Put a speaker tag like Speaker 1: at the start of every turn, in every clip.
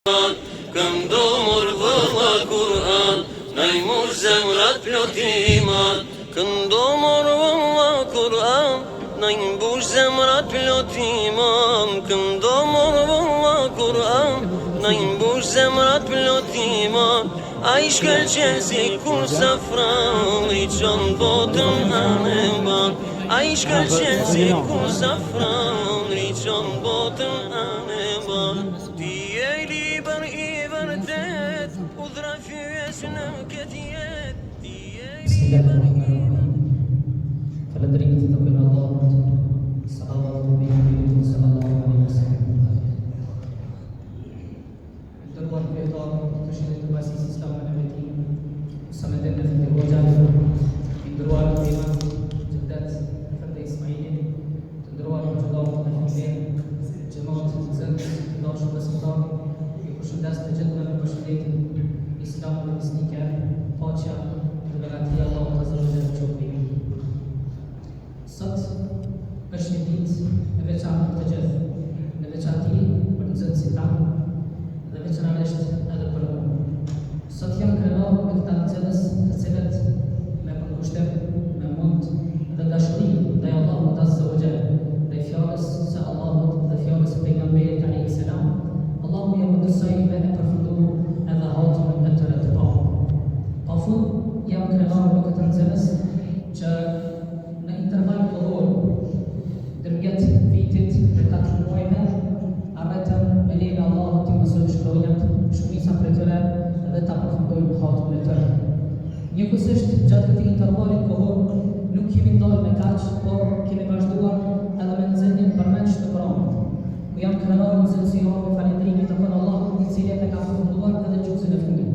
Speaker 1: Këndo mor vëlla Kur'an, na i mor zemrat plotiman. Këndo mor vëlla Kur'an, na i mbush zemrat plotiman. Këndo mor vëlla Kur'an, na i mbush zemrat plotiman. A i shkëlqen si kur safran, i qënë botën aneman. A i shkëlqen si kur safran, i qënë botën aneman. Ti e liber i vërtet, u dhrafyes në këtë jet. Ti e liber i vërtet.
Speaker 2: Falëndërimit të takojnë Allahut, sallallahu alaihi wa sallam. Ndërruar kryetar të Shëndet të Bashkisë Islame në Medinë, Samet Efendi Hoxha, ndërruar imam Xhedet Efendi Ismaili, të ndërruar xhallah të familjen, xhamat të zënë, dashur besimtar, ju përshëndes të gjithë me përshëndetjen islamike, paqja dhe begatia Allahut azza wa jalla qoftë me ju. Sot është një ditë e veçantë për të gjithë, në veçanti për nxënësit tanë dhe veçanërisht edhe për mua. Sot jam krenar me këta nxënës të cilët me përkushtim, me mund dhe dashuri ndaj Allahut azza wa jalla, ndaj fjalës së Allahut dhe fjalës së pejgamberit alayhi salam, Allahu ja mëdësoi me e përfundu edhe hatun e tyre të parë. Pafund jam krenar me këta nxënës që në interval kohor dërmjet vitit dhe 4 muajve arretën me lejnë Allahut të mësojnë shkronjat, shumica për tyre dhe ta përfundojnë hatun e tyre. Njëkohësisht gjatë këtij intervalit kohor nuk kemi ndalë me kaq, por kemi vazhduar edhe me nxënjen përmendsh të Kuranit. Ku jam krenar nxënësi jonë falëndrimit të Allahut, i cili e ka përfunduar edhe gjuzën e fundit.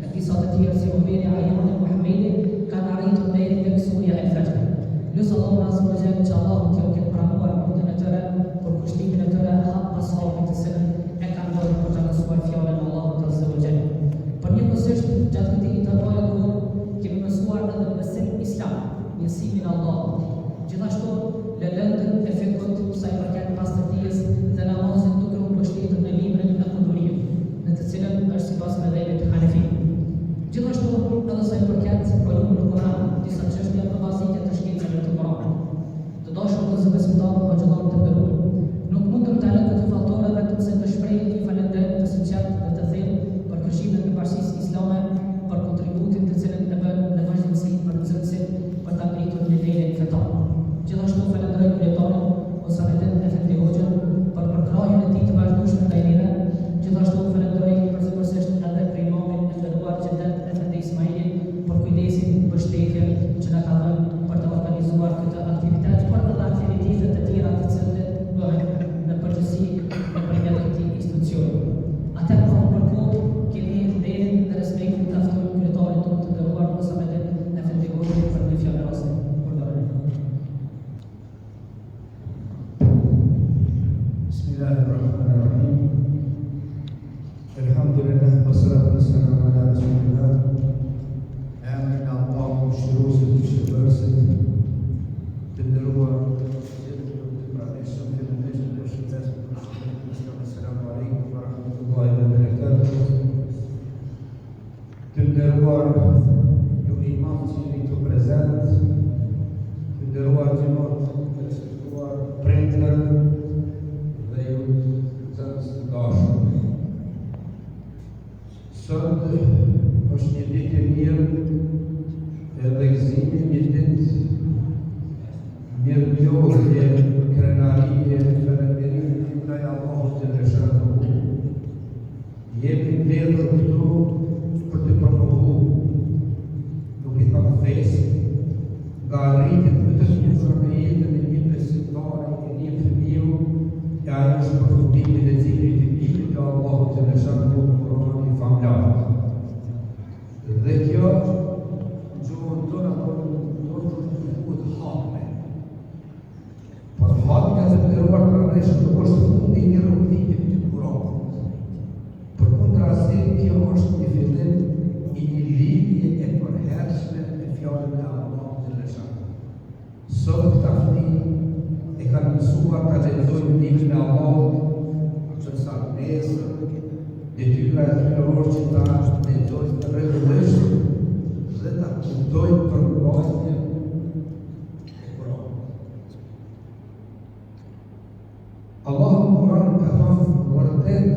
Speaker 2: E disa të tjerë si Omeri Ajani Muhamedi kanë arritur deri tek surja El-Fajr. Lusë Allahu azza wa jalla që Allahu t'ju ketë pranuar mundin e tyre për kushtimin e tyre hap pas hapit të cilën e kanë bërë për të mësuar fjalën e Allahut azza wa jalla. Por njëkohësisht gjatë këtij intervali kohor kemi mësuar edhe besim islam, njësimin e Allahut. Gjithashtu lëndën e fikut sa i përket pastërtisë dhe namazit duke u mbështetur në librin e Kudurit, në të cilën është sipas mëdhëvit Hanefi. Gjithashtu edhe sa i përket ulumul Kur'an, disa çështje të bazike të shkencave të Kuranit. Të dashur vëllezër besimtarë, xhallahu të nderuar, nuk mundem të lë këto faktore vetëm se të shpreh një falënderim të sinqert dhe të thellë për këshillet e bashkisë islame, për kontributin të cilën e bën në vazhdimsi për nxënësit për ta ngritur nivelin fetar. Gjithashtu falenderoj kryetarin Samet Efendi Hoxha për përkrahjen e tij të vazhdueshme ndaj neve. Gjithashtu falenderoj përsërisht edhe kryetarën e nderuar Xhedet Efendi Ismaili për kujdesin, mbështetjen që na ka dhënë për të organizuar këtë aktivitet, por edhe aktivitete të tjera të cilat bëhen në përgjithësi nëpërmjet këtij institucioni. Atë për kohë kemi nderin dhe respektin të aftojmë kryetarin tonë të nderuar Samet Efendi Hoxha për një fjalë raste.
Speaker 3: Bismillahirrahmanirrahim. Elhamdülillah ve salatu ve selamu ala Resulillah. Amin Allahu shirose të shërbësit, të nderuar Assalamu alaikum wa rahmatullahi wa barakatuh. Të nderuar ju imam që jeni këtu prezent, të nderuar xhamat, të respektuar prindër dhe ju nxënës të dashur. Sot është një ditë e mirë edhe gëzimi, një ditë mirënjohje, krenarie, falënderim ndaj Allahut të dëshëratuar. Jemi mbledhur këtu për të promovuar, nuk i kam fesë, nga arritjet më të smurshme në jetën e një besimtari, e një fëmiu, e ajo është përfundimi i leximit të librit të Allahut të dëshëratuar në Kur'anin famlar. Dhe kjo gjuhën tonë duhet hatme. Por hatme të nderuar përveç nuk është fundi i një rrugëtimi të Kur'anit. Përkundra asaj, kjo është një fillim i një lidhje e përhershme me fjalën e Allahut të dëshëratuar. Sot këta fëmijë e kanë mësuar ta lexojnë librin e Allahut, që sa nesër detyra filloror që ta lexojnë rregullisht dhe ta kuptojnë përmbajtjen e Kuranit. Allahu në Kuran ka thënë vërtet,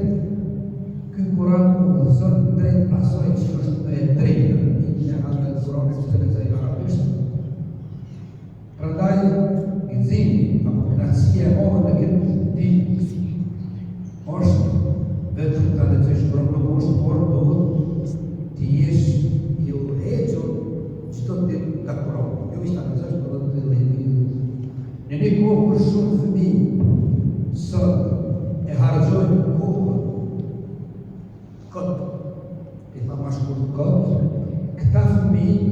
Speaker 3: ky Kuran udhëzon drejt asaj që është e drejta. Inna hadha al-Quran yustadza arabisht. Prandaj gëzimi apo kënaqësia e madhe në këtë ditë është vetëm ta lexosh Kur'anin, por duhet të jesh i udhëhequr çdo ditë nga Kur'ani. Jo ishte ta lexosh por të lexosh. Në një kohë kur shumë fëmijë sot e harxojnë kohën kot, e tha më shkurt kot, këta fëmijë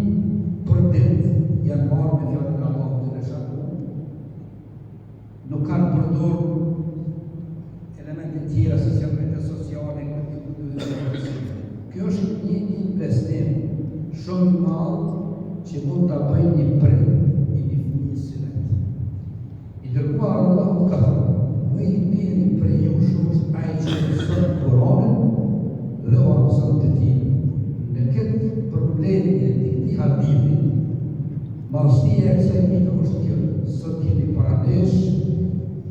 Speaker 3: për ditë janë marrë me fjalën e Allahut të Reshaku, nuk kanë përdorur elemente tjera si rrjetet sociale, kjo është një investim shumë i madh që mund ta bëjë një prej i një fëmijë si vetë. I dërguar Allahu ka thënë, më i miri prej jush është ai që mëson Kur'anin dhe o mëson të tjerë. Në këtë problemi e këtij hadithi, madhësia e kësaj mito është kjo, sot kemi paranesh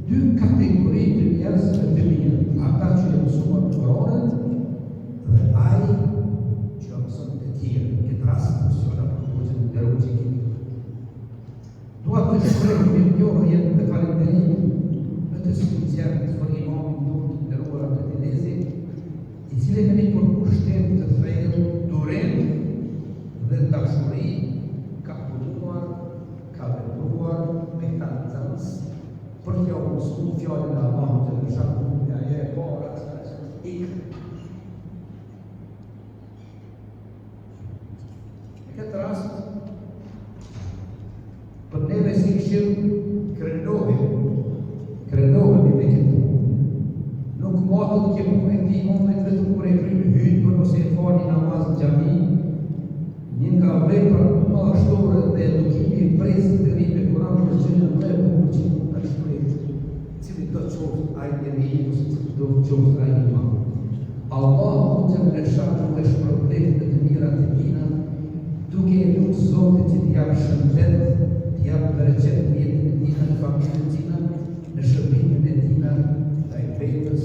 Speaker 3: dy kategori të njerëzve të mirë, ata që e mësuan Kur'anin dhe ai që e mëson të tjerë. Në këtë rast mësona për hoxhën e nderuar që kemi. Dua të shpreh mirënjohjen dhe falënderimin në të sinqertë për imamin tonë të nderuar Abdelazi, i cili me një përkushtim të thellë durim dhe dashuri ka punuar, ka vepruar me kalzans për t'ja mësuar fjalën e Allahut të Reshaku, ajo e para ikra. Në këtë rast, për neve si këshill krenohemi me këtë punë. Nuk matët që punë e këtij imamit vetëm kur e kryen hutbën ose e fali namaz në xhami. Një nga veprat më madhështore dhe edukimi i presë të rritë me Kur'an për qenë më e bukur që mund ta shpreh, cili do të qoftë ai njeriu ose cili do të qoftë ai imam. Allahu të Reshaku dhe shpërblet me të mirat e tina, duke e lutur Zotit që t'i jap shëndet, t'i jap bereqet në jetën e tina, në familjen e tina, në shërbimin e tina, ndaj vetës,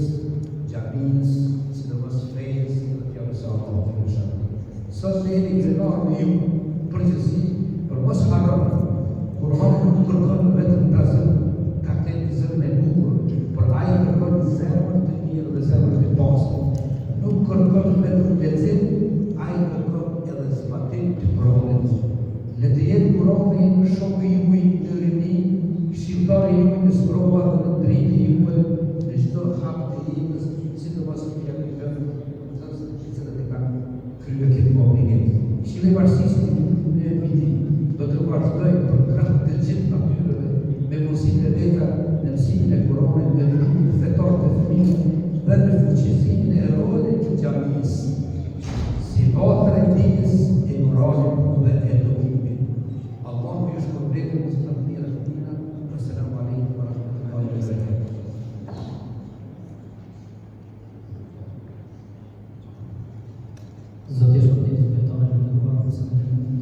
Speaker 3: xhamisë, sidomos fesë dhe fjalës së Allahut të Reshaku. Sot ne jemi krenar me ju përgjithësi për mos harroni. Kur'ani nuk kërkon vetëm ta ka këtë zemër e bukur, por ai kërkon zemër të mirë dhe zemër të pastër. Nuk kërkon vetëm lexim, ai kërkon edhe zbatim të Kur'anit. Le të jetë Kur'ani shoku juaj në rini, këshilltari juaj në sprova dhe në dritë juaj në çdo hap të jetës, sidomos kur jeni vënë të kanë kryer këtë obligim. Këshilli i Bashkisë në viti do të vazhdoj për krah të gjithë natyrave me mësimin e veta në mësimin e Kuranit dhe në fetor të fëmijëve dhe në fuqizimin e rolit të xhamisë, si votër e dinës e moralit dhe edukimit. Allahu ju shpërblet me të mirat e tina. Assalamu alaikum wa rahmatullahi wa barakatuh.
Speaker 2: Zoti është shpërblet me tonë në Kur'an ose në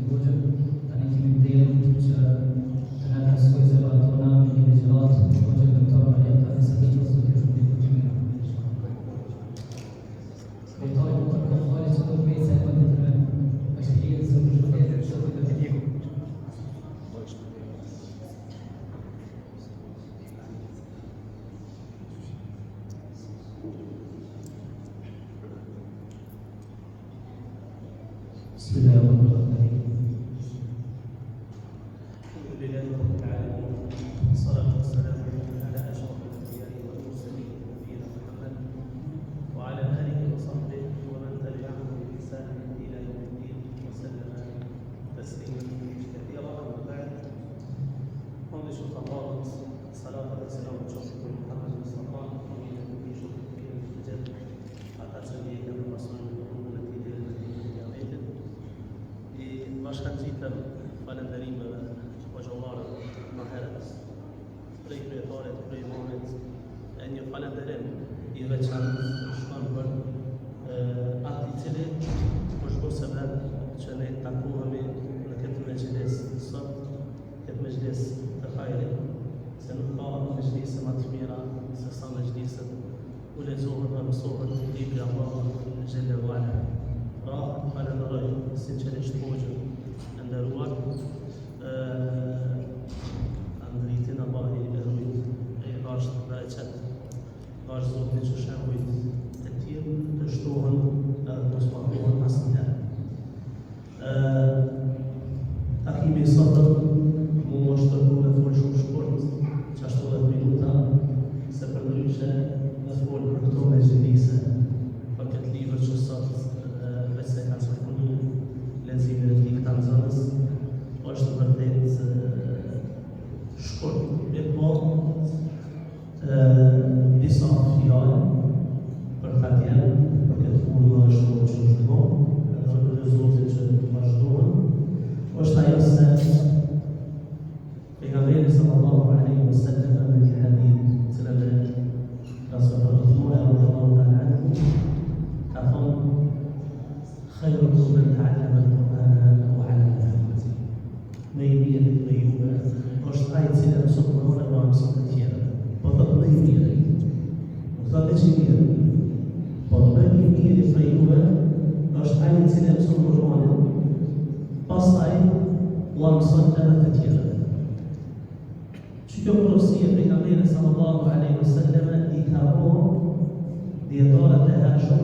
Speaker 2: hoxhën, tani kemi vlerën që të na trasoj zëvat tona me një ligjërat të hoxhën doktor Maria Teresa Bitos, zoti është shpërblet me tonë. Doktor, për kohë që do të bëj sa më të tërë, është i zoti është shpërblet zoti do të diku. بسم الله الرحمن الرحيم.
Speaker 4: الحمد لله رب العالمين، والصلاة والسلام على أشرف الأنبياء والمرسلين نبينا محمد وعلى آله وصحبه ومن تبعهم بإحسان إلى يوم الدين وسلم تسليما كثيرا. أما بعد، هم شوف الله الصلاة والسلام على محمد المصطفى ومن في شوف الجد حتى تسميه الرسول Bashkangjitur falënderim hoxhallarë më herët prej kryetarit, prej imamit, e një falënderim i veçantë shkon për mejlise më të mira se sa mejliset u lexohet dhe mësohet libri i Allahut xhelle wala. Pra, falenderoj sinqerisht hoxhën e nderuar, Andritin Allahi e rujt, e është dhe e qetë, është Zotin që shembujt e tjerë të shtohen edhe mos pahohen asnjëherë. Takimi i sotëm mu është tërgu me folë shumë shkurt, 60 minuta, se përndryshe me folë për këto mejlise, për këtë libër që sot veç se ka sërpunu leximin e tij këta nxënës, është vërtet shkurt, po disa fjalë për ta djenë, për këtë punë më shumë që është bo, edhe në Zotin që vazhdohen, është ajo se pejgamberi sallallahu alaihi wasallam në një hadith cilën e transmeton Uthmani radhiyallahu ta'ala anhu ka thonë khayrukum man ta'allama al-Qur'ana wa 'allamahu. Më i miri për juve është ai i cili mëson Kur'anin dhe mëson të tjerë. Po thotë më i miri. Nuk thotë që i miri. Po më i miri për juve është ai i cili mëson Kur'anin, pastaj u mëson edhe të tjerë. Që kjo porosia e pejgamberit sallallahu alaihi wasallam i ka bërë dietarët e hershëm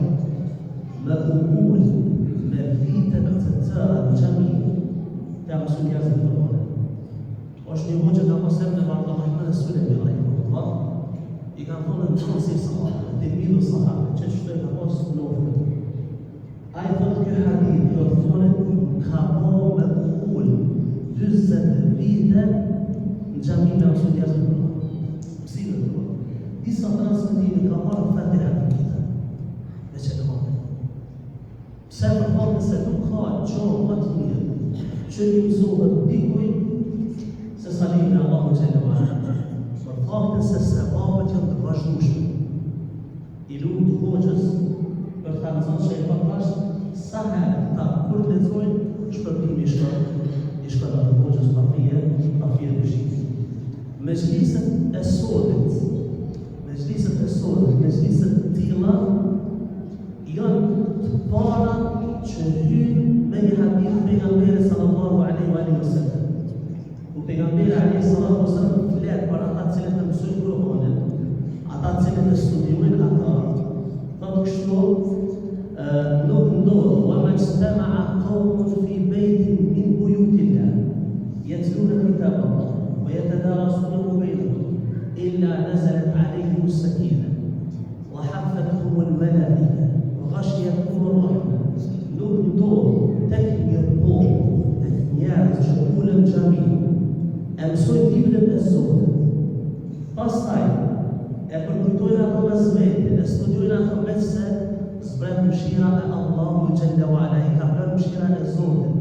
Speaker 4: me ullë me vite të tëra në xhami të mësuar njerëzit të Kur'anit. Është një hoxha ka pasur në Abdullah Sulejmi rahimahullah, i ka thonë në mësi sahabë, të miru sahabë, që çdo ka pasur në ofër. Ai thotë kjo hadith do të thonë ka bërë me ullë 40 vite në xhami me mësuar njerëzit të Kur'anit. Mësime të Kur'anit. Disa transmetime ka marrë Fatiha të kitab. Veç e lëmonë. Pse për thotë se nuk ka gjohë më të mirë që një mësohet dikuj se sa libri i Allahut xhelle wala. Për faktin se sevapet janë të vazhdueshme. I lumt hoxhës për ta nxënë që e paprash sa herë ta kur lexojnë shpërbimi i shkon atë hoxhës pa fije dëshimi. Mejliset e sotit, mejliset të tilla janë të para që hynë me një hadith pejgamberit sallallahu alaihi wasallam. Ku pejgamberi alaihi salatu wasallam flet për ata të cilët mësojnë Kur'anin, ata të cilët e studiojnë ata. Thotë kështu, nuk ndodh wa ma ijtama'a qawmun fi baytin min buyutillah yatluna kitab Allah wa yatadarasunahu bainahum illa nazalat alayhim as-sakinah wa haffatuhum al-malaa'ikah غشيتهم الرحمة. Nuk ndodh tek një popull, tek njerëz që ulen xhami, e mësojnë librin e Zotit. Pastaj e përkujtojnë ato me zvete, e studiojnë ato me se zbret mëshira e Allahut xhelle wala, i ka bërë mëshira e Zotit.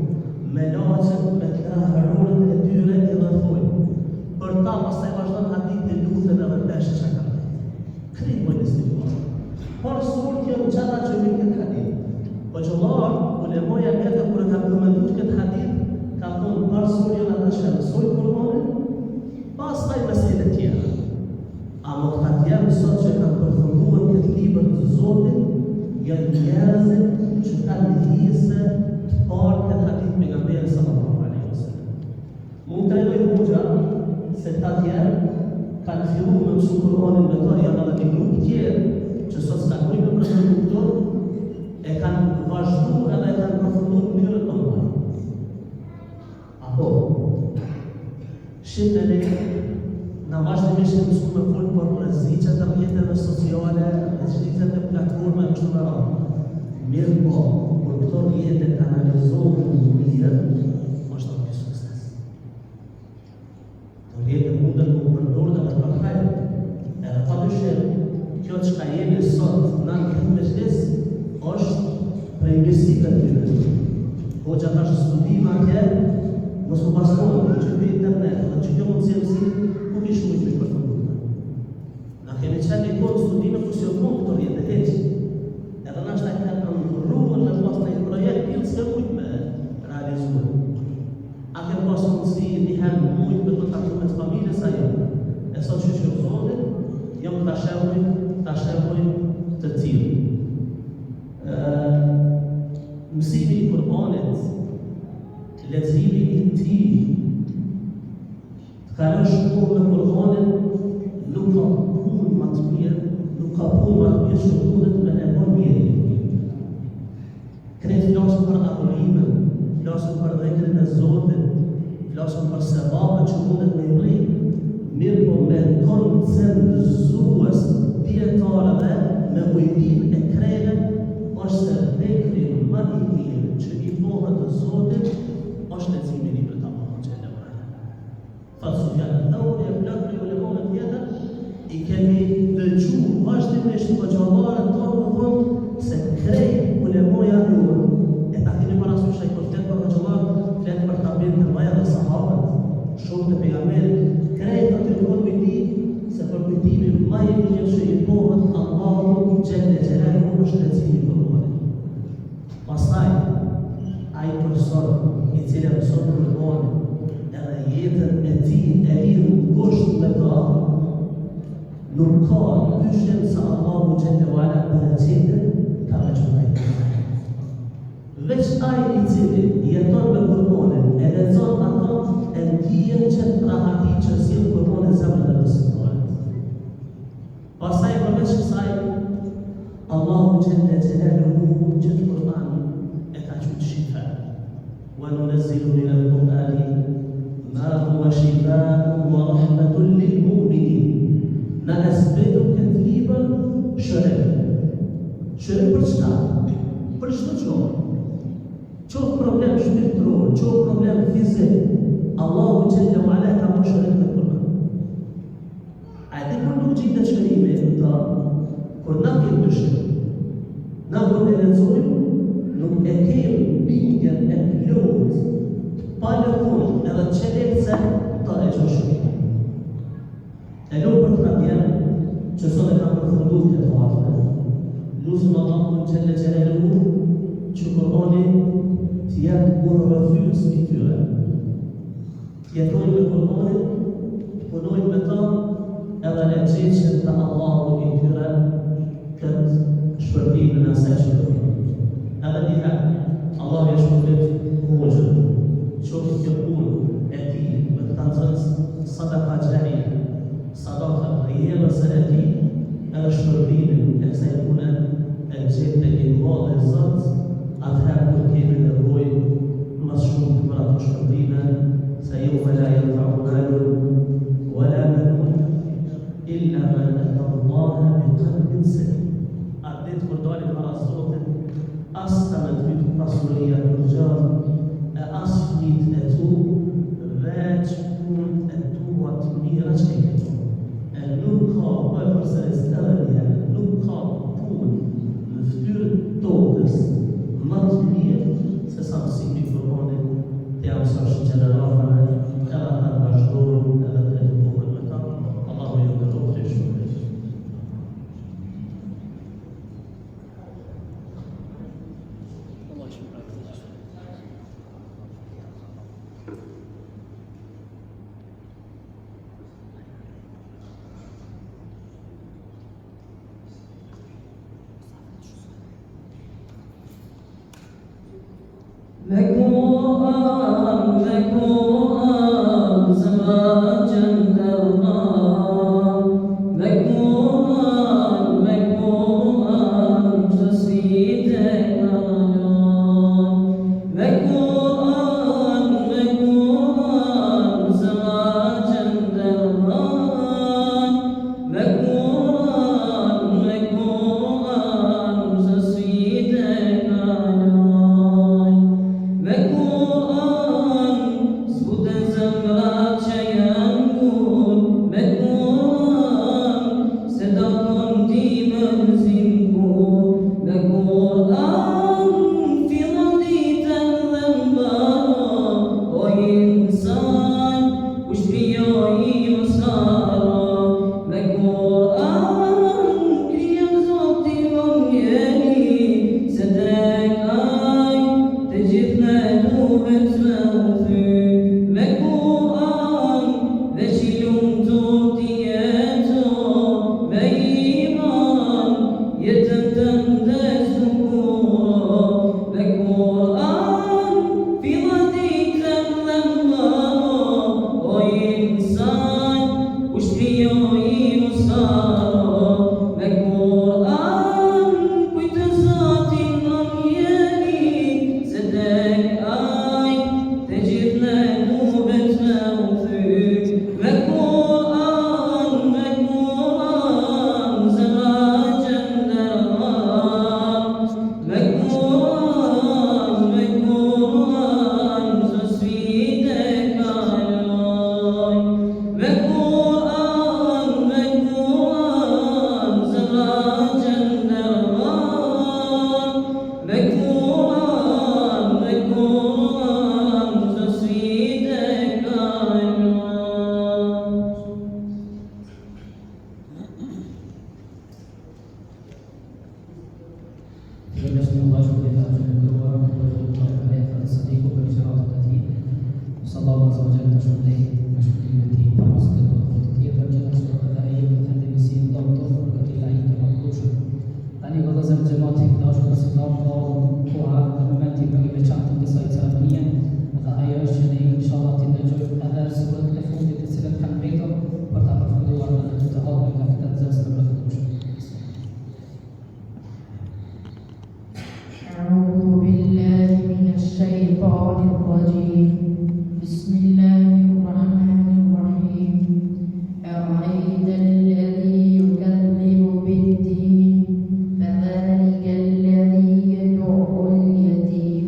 Speaker 4: Me laçet, me kraharunët e tyre i rrethojnë. Për ta pastaj vazhdon hadithi lutën edhe peshë që ka. Krejt më nisë. Por surt janë gjata që vinë këtë hadith. Po qëllar, ulemoja vete kur e ka përmendur këtë hadith, ka thonë par surt janë ata që mësojnë Kur'anin, pastaj mesele tjera. A më këta tjerë sot që kanë përfunduar këtë libër të Zotit, janë njerëzit që kanë hise të parë këtë hadith pejgamberit sallallahu alaihi wasallam. Mund të tregoj hoxha se këta tjerë kanë filluar me mësu Kur'anin me to, janë edhe një grup tjerë që sot s'takojnë me përshënduktor, e kanë vazhdu edhe e kanë përfundu në njërët të mëllaj. Apo, shqip e ne, në vazhdimisht në mësu me folë për rëzicet e rjetëve sociale, rëzicet e platforma e kështu me radhë. Mirë po, kur këto rjetet analizohen në mirë, është të një sukses. Të rjetet mundën më përdorë dhe për hajrë, edhe pa dëshirë, kjo që ka jemi sot në këtë mejlis është prej mirësive të tyre. Hoxha tash studim atje, mos më pasonë që për internet, dhe që kjo mund të mësim, ku kishë mujtë me përfunduar. Na kemi qenë një kohë studime ku si o mund këto rjetë e heqë. Edhe na shta ka rrugën në pas në një projekt, një s'ke mujtë me realizuar. A ke pas mundësi njëherë mujtë me kontaktu me të familjes ajo. E sot që që të tillë. Mësimi i Kur'anit, leximi i tij, të kalosh kohë me Kur'anin, nuk ka punë më të mirë, nuk ka punë më të mirë që punët me e bon mirë. Kretë flasën për adhurimin, flasën për dhikrin e Zotit, flasën për sevapet që mundet me i mirë po me koncenzues dietarëve me ujtim e kreve, është se dhikri më i mirë që i bëhet të Zotit është leximi i librit të Allahut xhalla wala. Thotë Sufjan al-Thauri e plot ulemonët tjetër i kemi dëgjuar vazhdimisht hoxhallarët tonë më vonë se krejt ulemoja juan e ta keni parasysh ai kur flet për hoxhallar, flet për tabin të mëja dhe sahabët, shumë të pejgamberit, krejt aty në viti se për kujtimin më i mirë që i bëhet Allahu xhalla xhelaluhu është leximi i Kur'anit. Pastaj ai person i cili mëson Kur'anin edhe jetën e tij e lidh kusht me ta, nuk ka dyshim se Allahu xhalla wala paraqitet ka veçuar. Veç ai i cili jeton me Kur'anin e lexon ato e dijen që rahati që sjell Kur'ani zemrën e besimtarit. Pastaj përveç kësaj, Allahu xhalla xhelaluhu gjithë Kur'ani e ka qenë shifa. Wa nunazzilu min al-Qur'ani ma huwa shifaa'un wa rahmatun lil mu'minin. Na zbretur këtë libër shërim. Shërim për çka? Për çdo gjë. Qoftë problem shpirtëror, qoftë problem fizik, Allahu xhalla wala ka më shërim në Kur'an. A dhe kur nuk gjitë shërime në ta, kur na kemë dëshim, na kur e lexojmë, nuk e kemë bindjen e plot, pa lëkun edhe qelet se ta e gjo shërime. E lumë për të tjenë, që sot e kam përfundu këtë fatëve. Lusëm Allahu xhalla xhelaluhu që Kur'ani të jetë urrëfyes i tyre. Të jetojnë me Kur'anin, punojnë me ta, edhe e gjeqen të Allahu i tyre këtë shpërbimin e asaj shpërbimi. Edhe njëherë, Allah e shpërbit hoxhën, qoftë kjo punë e tij me të tanzëns sadaka xharia, sadaka rrjedhës e tij, edhe shpërbimin e kësaj pune e gjetë tek i madh e Zot, atëherë kur kemi nevojë më shumë për ato shpërbime, se yawma la yanfa'u malun wala banun illa man ata Allaha biqalbin salim. Atë ditë kur dalim para Zotit, as ta me të pasuria për gjallë, e as fëmijët e tu, veç punët e tua të mira që ke këtu. E nuk ka bëj përsëris edhe njerë, nuk ka punë në fytyrën tokës më të mirë se sa mësimi i Kur'anit të mësosh gjeneralave, edhe ta vazhdojnë edhe të edukohen me ta. Allahu ju nderojë shumë.
Speaker 5: مكروها زواجا درقا مكروها تسيدك مكروها زواجا درقا مكروها تسيدك مكروها زود زمرات شيئا
Speaker 2: që Allah shpëtet atë që ndëruar, për të sadiku për ligjëratat e tij. Sallallahu azza wa jalla të shpëtej me shpëtimin e tij pas këtë tjetër gjithashtu edhe ai që të si doktor për këtë lajm të madhëshëm. Tani vëllezër xhamati dashur të sëtam koha në momentin më i veçantë të kësaj ceremonie, dhe ajo është që ne inshallah të ndëgjojmë edhe surat e fundit të cilat kanë mbetur për ta përfunduar në të hapur nga këtë nxënës të madhëshëm.
Speaker 6: أعوذ بالله من الشيطان الرجيم بسم الله الرحمن الرحيم أرأيت الذي يكذب بالدين فذلك الذي يدعو اليتيم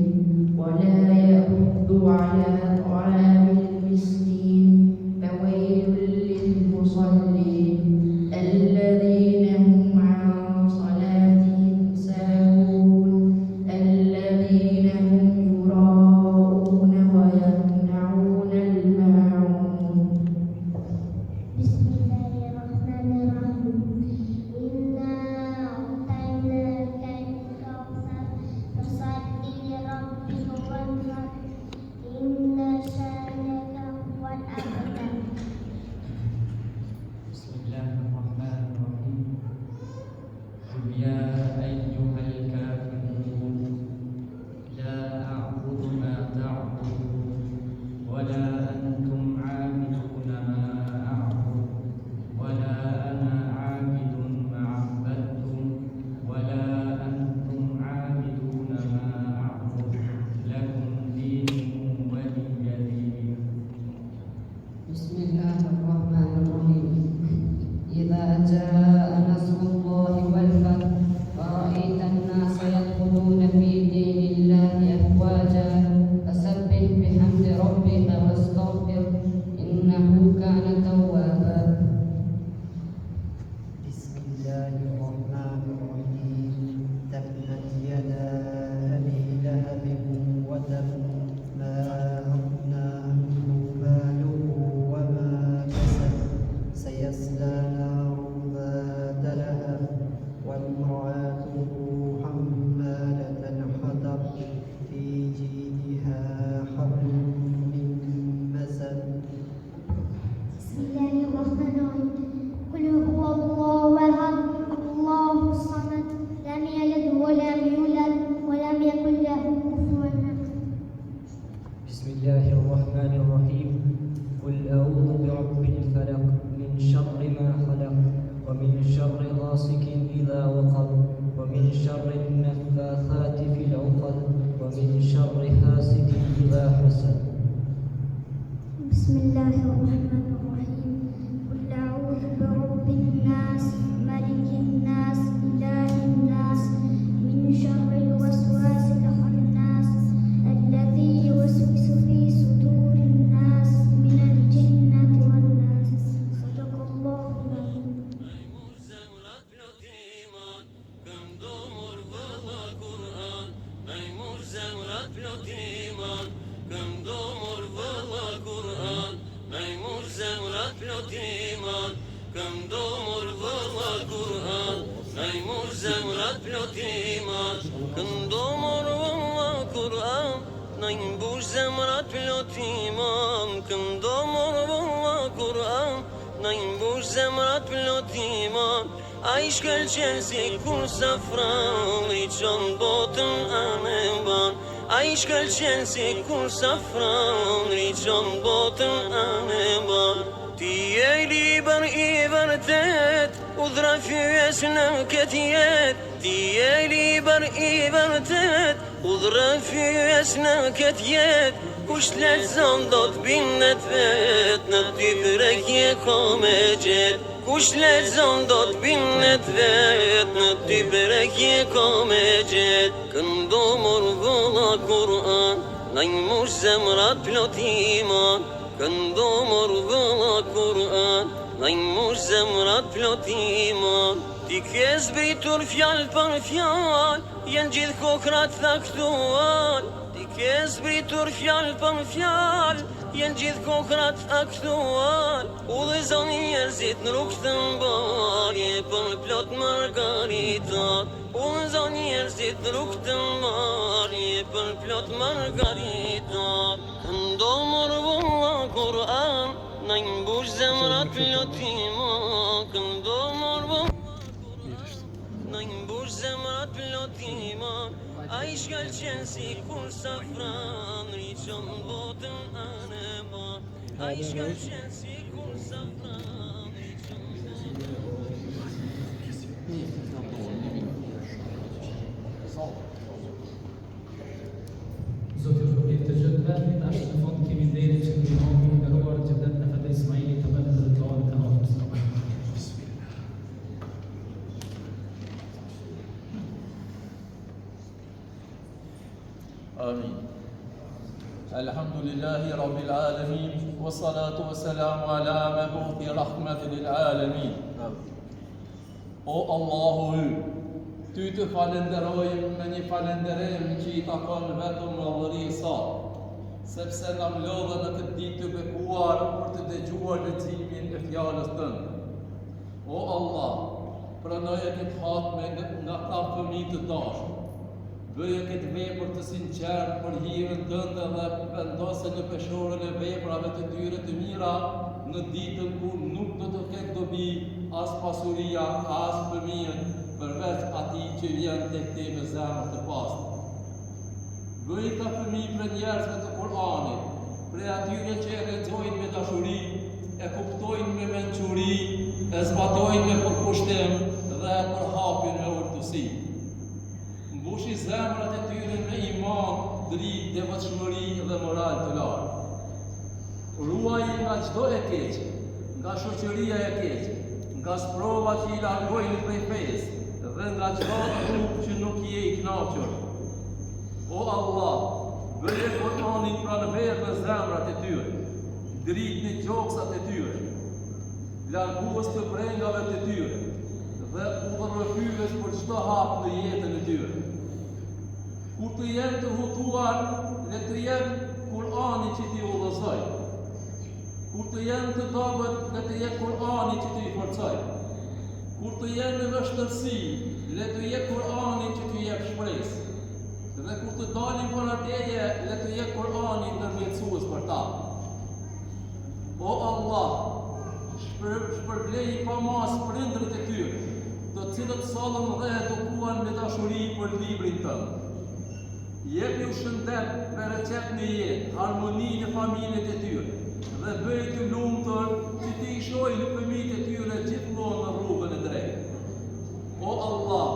Speaker 6: ولا يحض على طعام المسكين فويل للمصلين الذين هم عن صلاتهم ساهون الذين هم يراءون ويمنعون الماعون
Speaker 7: بسم الله الرحمن الرحيم إنا أعطيناك الكوثر فصل لربك وانحر إن شانئك هو الأبتر.
Speaker 8: بسم الله الرحمن الرحيم قل يا أيها الكافرون لا أعبد ما تعبدون ولا أنتم عابدون ما أعبد ولا أنا عابد ما عبدتم ولا أنتم عابدون ما أعبد لكم دينكم ولي دين.
Speaker 6: بسم الله الرحمن الرحيم إذا جاء نصر الله والفتح ورأيت الناس يدخلون في دين الله أفواجا فسبح بحمد ربك واستغفر إنه كان توابا
Speaker 9: بسم الله الرحمن الرحيم تبت يدا أبي لهب وتب ما أغنى عنه ماله وما كسب سيصلى نارا ذات لهب وامرأته حمالة الحطب في جيدها حبل من مسد.
Speaker 7: بسم الله الرحمن الرحيم قل هو الله أحد الله الصمد لم يلد ولم يولد ولم يكن له كفوا أحد.
Speaker 9: بسم الله الرحمن الرحيم قل أعوذ برب الفلق من شر ما خلق ومن شر غاسق إذا وقب ومن شر النفاثات في العقد ومن شر حاسد إذا حسد.
Speaker 7: بسم الله الرحمن الرحيم قل أعوذ برب الناس ملك الناس إله الناس من شر الوسواس الخناس الذي يوسوس في صدور الناس من الجنة والناس. صدق الله العظيم.
Speaker 1: Këndomor valla Kur'an, na i mbush zemrat plot iman. Këndomor valla Kur'an, na i mbush zemrat plot iman. Ai shkëlqen si kur safran, i çon botën anë ban. Ai shkëlqen si kur safran, i çon botën anë ban. Ti je liber i vërtet, udhra fyes në këtë jetë. Ti je liber i vërtet, udhra fyes në këtë jetë. Kush lexon do t'bindet vet, në ty prekje ka me gjet. Kush lexon do t'bindet vet, në ty prekje ka me gjet. Këndomor valla Kur'an, na i mbush zemrat plot iman. Këndomor valla Kur'an, na i mbush zemrat plot iman. Ti ke zbritur fjal për fjal, jenë gjithë kokrat thaktuar. Ti ke zbritur fjal për fjal, Jenë gjithë kokrat aktual, u dhe zoni njerëzit në rrugë të mbar, je për plot margaritat. U dhe zoni njerëzit në rrugë të mbar, je për plot margaritat. Këndo mërvulla Kur'an, na i mbush zemrat plotima. Këndo mërvulla na i mbush zemrat plotima. A i shkall qenë si kur safran, rriqon botën anema. A i shkall qenë si kur safran, rriqon
Speaker 2: Zotë shpërblet të gjithëve, tash në fund kemi deri që të imami i nderuar Xhedet Efendi Ismaili të bëhet dhe të duan e Allahut.
Speaker 10: آمين. الحمد لله رب العالمين والصلاة والسلام على مبعوث رحمة للعالمين. O Allahu, ty të falenderojmë me një falenderim që i takon vetëm madhërisë, sepse na mlodhe në këtë ditë të bekuar për të dëgjuar leximin e fjalës tënde. O Allah, pranoje këtë hatme nga ta fëmijë të dashur. Bëje këtë vepër të sinqert për hirën tënde dhe vendose në peshorën e veprave të tyre të mira në ditën kur nuk do të ketë dobi as pasuria, as fëmijën, përveç atij që vjen tek te me zemër të pastër. Bëje këta fëmijë për njerëzve të Kur'anit, prej atyre që e lexojnë me dashuri, e kuptojnë me mençuri, e zbatojnë me përkushtim dhe e përhapin me urtësi. Mbushi zemrat e tyre me iman, dritë, devotshmëri dhe moral të lartë. Ruaj nga çdo e keqe, nga shoqëria e keqe, nga sprova që i largojnë prej fesë dhe nga çdo rrugë që nuk je i kënaqur. O Allah, bëje Kur'anin pranverë në zemrat e tyre, dritë në gjoksat e tyre, largues të brengave të tyre dhe udhërrëfyes për çdo hap në jetën e tyre. Kur të jenë të hutuar, le të jenë Kur'ani që t'i udhëzoj. Kur të jenë të dobët, le të jetë Kur'ani që t'i forcoj. Kur të jenë në vështërsi, le të jetë Kur'ani që t'i jep shpresë. Dhe kur të dalin për teje, le të jetë Kur'ani ndërmjetësues për ta. O Allah, shpërblej pa mas prindërit e tyre, të cilët sallën dhe edukuan me dashuri për librin tënd. Jepi u shëndet, bereqet në jetë, harmoni në familjet e tyre, dhe bëj të lumtur që ti i shojnë fëmijët e tyre gjithmonë në rrugën e drejtë. O Allah,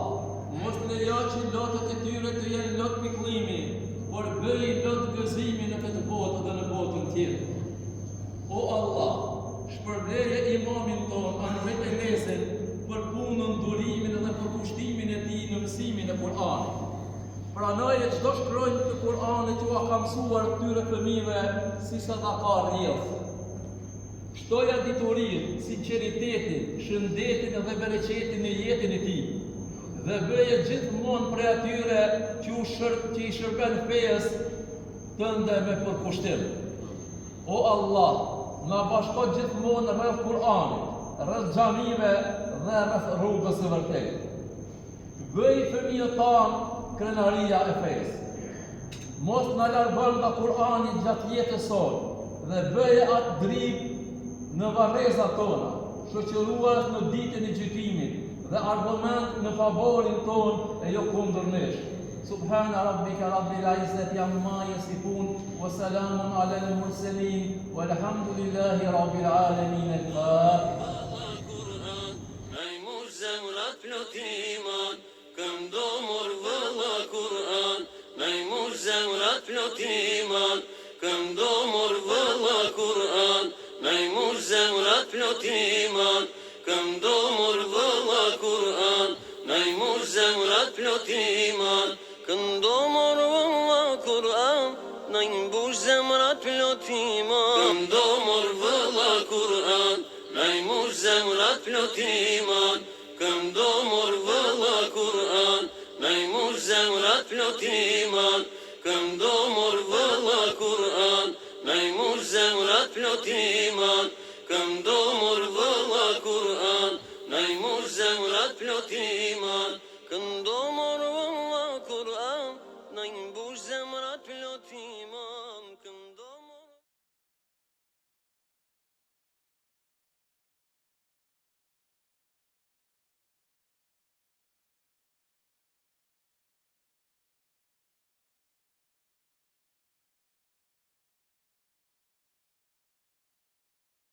Speaker 10: mos lejo që lotët e tyre të jenë lot pikëllimi, por bëj lot gëzimi në këtë botë dhe në botën tjetër. O Allah, shpërbleje imamin tonë Ahmet Elesin për punën, durimin dhe përkushtimin e tij në mësimin e Kur'anit. Pranoje çdo shkronjë të Kur'anit që ka mësuar këtyre fëmijëve si sadaka rrjedh. Shtoja diturinë, sinqeritetin, shëndetin dhe bereqetin në jetën e tij. Dhe bëje gjithmonë prej atyre që i shërben fesë tënde me përkushtim. O Allah, na bashko gjithmonë rreth Kur'anit, rreth xhamive dhe rreth rrugës së vërtetë. Bëj fëmijët tanë krenaria e fesë. Mos na largon nga Kur'ani gjatë jetës sonë dhe bëje atë dritë në varrezat tona, shoqëruar në ditën e gjykimit dhe argument në favorin tonë e jo kundër nesh. Subhana rabbika rabbil izzati amma yasifun wa salamun ala al mursalin walhamdulillahi rabbil alamin. Këndo morvëlla Kur'an, na i mush zemrat plot iman. Këndo morvëlla Kur'an, na i mush zemrat plot iman. Këndo morvëlla Kur'an, na i mush zemrat plot iman. Këndo morvëlla Kur'an, na i mbush zemrat plot iman. Këndo morvëlla Kur'an, na i mush zemrat plot iman. Këndo morvëlla Kur'an, na i mush zemrat plot iman. Këndo morvëlla Kur'an, na i mush zemrat
Speaker 1: plot iman, këndomor vëlla Kur'an, naj mush zemrat plot iman, këndomor vëlla Kur'an, naj mbush zemrat plot iman.